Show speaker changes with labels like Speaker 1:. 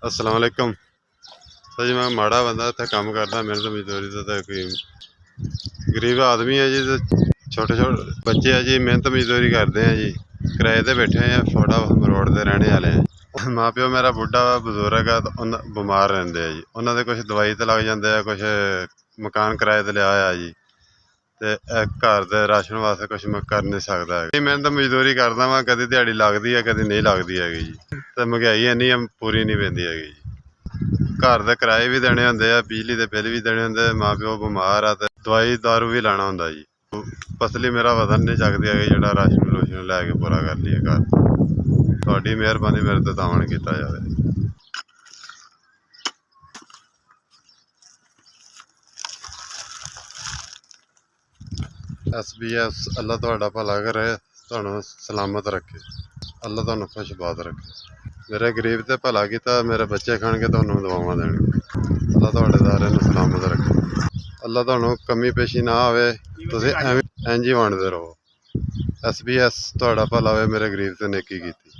Speaker 1: अस्सलाम वालेकुम। तो जी मैं माड़ा बंदा इत्थे काम करदा, मेहनत मजदूरी दा ते कोई गरीब आदमी है जी। ते छोटे छोटे बच्चे है जी, मेहनत मजदूरी करते हैं जी। किराए ते बैठे हैं, फोड़ा रोड ते रहने वाले हैं। माँ प्यो मेरा बुढ़ा वा, बजुर्ग है, तो बीमार रहंदे है जी। उन्होंने कुछ दवाई ते लग जाते हैं, कुछ मकान किराए ते लिया होया जी। ते घर दे राशन वास्ते कुछ मैं कर नहीं सकता है। मेहनत मजदूरी करदा वां, कदी दिहाड़ी लगदी है, कदी नहीं लगदी हैगी जी। ते महंगाई इन्नी पूरी नहीं पैंदी हैगी जी। घर दे किराए भी देने होंदे आ, बिजली दे बिल भी देने होंदे। माँ प्यो बीमार आ ते दवाई दारू भी लैना होंदा जी। फसली मेरा वजन नहीं चकदी है जेह्ड़ा राशन रूशन लै के पूरा कर लीए घर। तुहाडी मेहरबानी मेरे ते तामन कीता जावे। SBS अल्लाह तुहाडा भला करे, तुहानू सलामत रखे, अल्लाह तुहानू खुशबाद रखे। मेरे गरीब ते भला कीता, मेरे बच्चे खाणगे तुहानू दुआवां देणगे। अल्लाह तुहाडे सारे नू सलामत रखे, अल्लाह तुहानू कमी पेशी ना आवे, तुसीं इंज ही वंडदे रहो। SBS तुहाडा भला होवे, मेरे गरीब ते नेकी कीती।